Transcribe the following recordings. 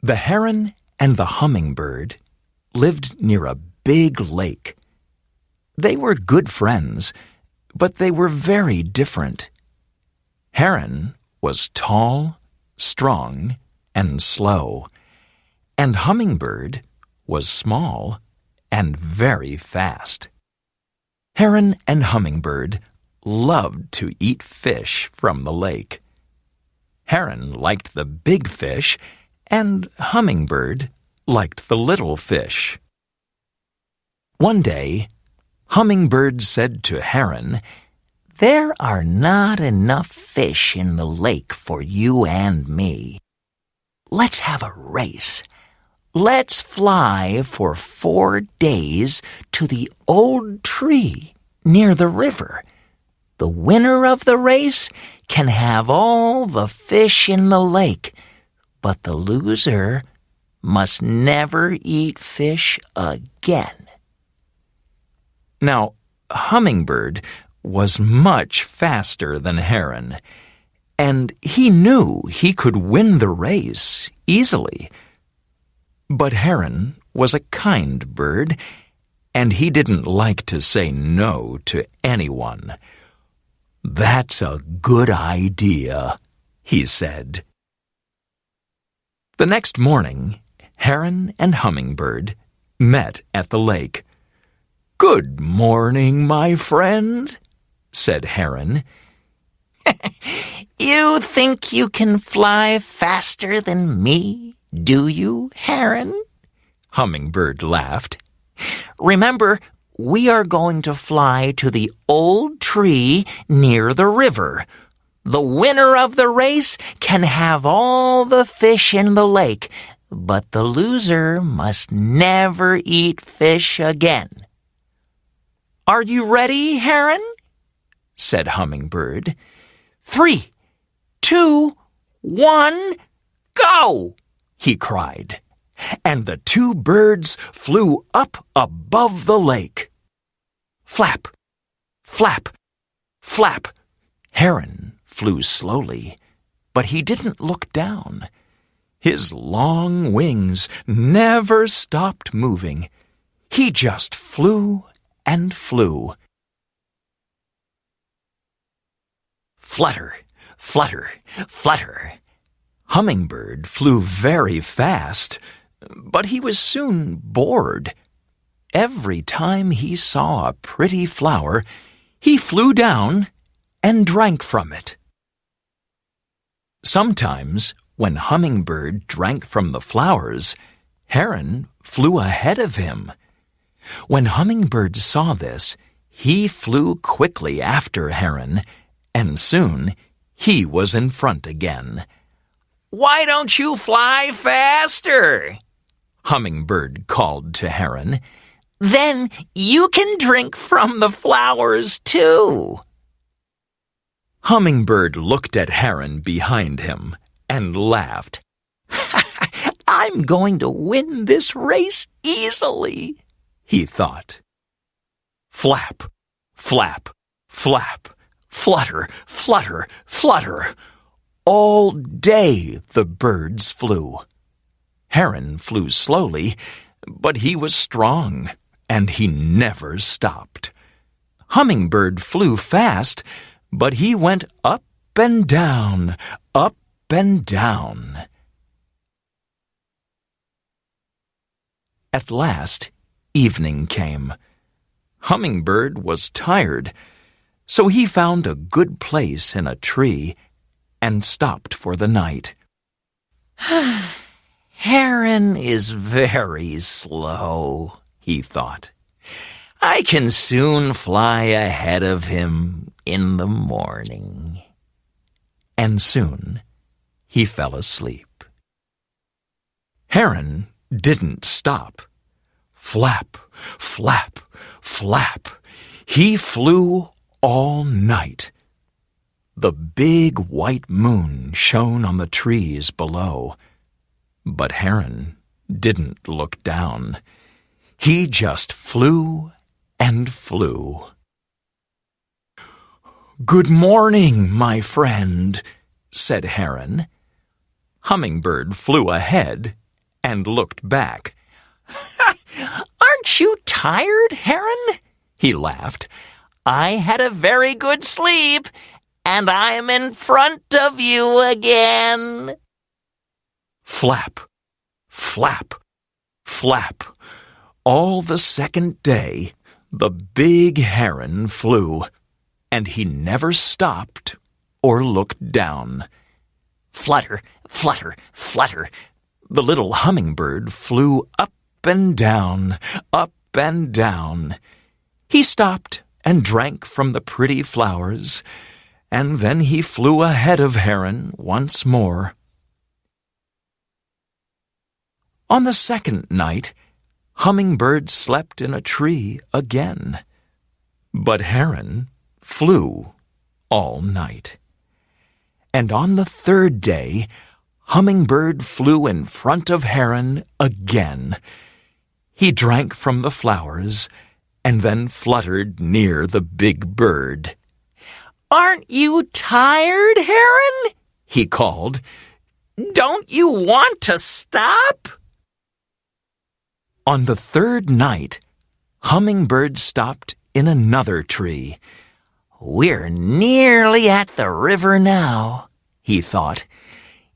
The heron and the hummingbird lived near a big lake. They were good friends, but they were very different. Heron was tall, strong, and slow, and Hummingbird was small and very fast. Heron and Hummingbird loved to eat fish from the lake. Heron liked the big fish, and Hummingbird liked the little fish. One day, Hummingbird said to Heron, "There are not enough fish in the lake for you and me. Let's have a race. Let's fly for 4 days to the old tree near the river. The winner of the race can have all the fish in the lake, but the loser must never eat fish again." Now, Hummingbird was much faster than Heron, and he knew he could win the race easily. But Heron was a kind bird, and he didn't like to say no to anyone. "That's a good idea," he said. The next morning, Heron and Hummingbird met at the lake. "Good morning, my friend," said Heron. "You think you can fly faster than me, do you, Heron?" Hummingbird laughed. "Remember, we are going to fly to the old tree near the river. The winner of the race can have all the fish in the lake, but the loser must never eat fish again." "Are you ready, Heron?" said Hummingbird. 3, 2, 1, go! He cried, and the two birds flew up above the lake. Flap, flap, flap. Heron flew slowly, but he didn't look down. His long wings never stopped moving. He just flew and flew. Flutter, flutter, flutter. Hummingbird flew very fast, but he was soon bored. Every time he saw a pretty flower, he flew down and drank from it. Sometimes, when Hummingbird drank from the flowers, Heron flew ahead of him. When Hummingbird saw this, he flew quickly after Heron, and soon he was in front again. "Why don't you fly faster?" Hummingbird called to Heron. "Then you can drink from the flowers too." Hummingbird looked at Heron behind him and laughed. "I'm going to win this race easily," he thought. Flap, flap, flap, flutter, flutter, flutter. All day the birds flew. Heron flew slowly, but he was strong, and he never stopped. Hummingbird flew fast, but he went up and down, up and down. At last, evening came. Hummingbird was tired, so he found a good place in a tree and stopped for the night. "Heron is very slow," he thought. "I can soon fly ahead of him in the morning." And soon he fell asleep. Heron didn't stop. Flap, flap, flap. He flew all night. The big white moon shone on the trees below, but Heron didn't look down. He just flew and flew. "Good morning, my friend," said Heron. Hummingbird flew ahead and looked back. "Aren't you tired, Heron?" he laughed. "I had a very good sleep, and I'm in front of you again." Flap, flap, flap. All the second day, the big heron flew, and he never stopped or looked down. Flutter, flutter, flutter. The little hummingbird flew up and down, up and down. He stopped and drank from the pretty flowers, and then he flew ahead of Heron once more. On the second night, Hummingbird slept in a tree again, but Heron flew all night. And on the third day, Hummingbird flew in front of Heron again. He drank from the flowers and then fluttered near the big bird. "Aren't you tired, Heron?" he called. "Don't you want to stop?" On the third night, Hummingbird stopped in another tree. "We're nearly at the river now," he thought.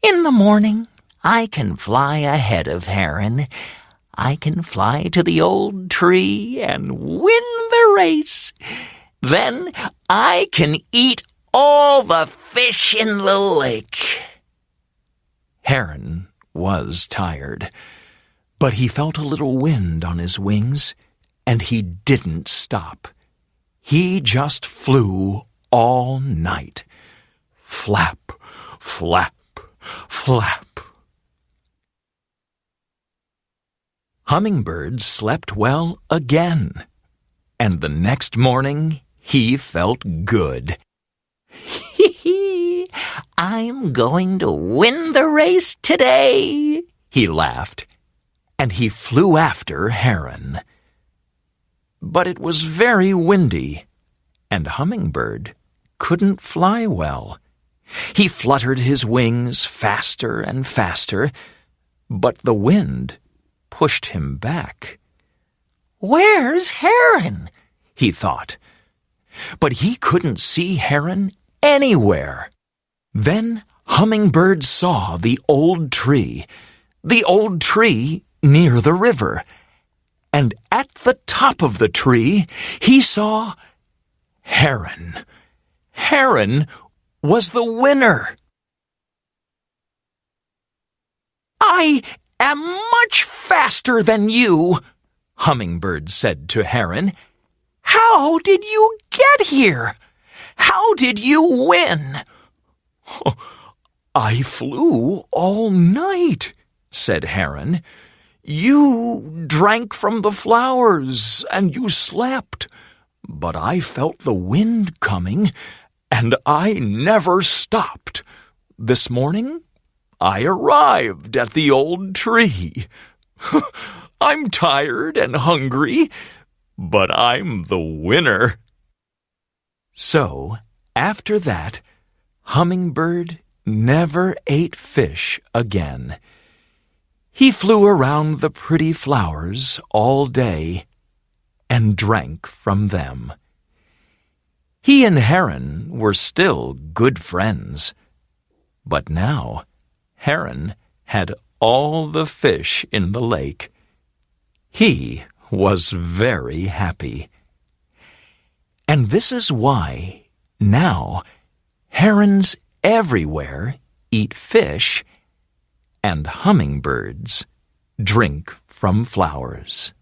"In the morning, I can fly ahead of Heron. I can fly to the old tree and win the race. Then I can eat all the fish in the lake." Heron was tired, but he felt a little wind on his wings, and he didn't stop. He just flew all night. Flap, flap, flap. Hummingbird slept well again, and the next morning he felt good. "Hee-hee, I'm going to win the race today," he laughed, and he flew after Heron. But it was very windy, and Hummingbird couldn't fly well. He fluttered his wings faster and faster, but the wind pushed him back. "Where's Heron?" he thought. But he couldn't see Heron anywhere. Then Hummingbird saw the old tree near the river, and at the top of the tree he saw Heron. Heron was the winner. "I am much faster than you," Hummingbird said to Heron. "How did you get here? How did you win?" "I flew all night," said Heron. "You drank from the flowers and you slept, but I felt the wind coming, and I never stopped. This morning, I arrived at the old tree. I'm tired and hungry, but I'm the winner." So, after that, Hummingbird never ate fish again. He flew around the pretty flowers all day and drank from them. He and Heron were still good friends, but now Heron had all the fish in the lake. He was very happy. And this is why now herons everywhere eat fish, and hummingbirds drink from flowers.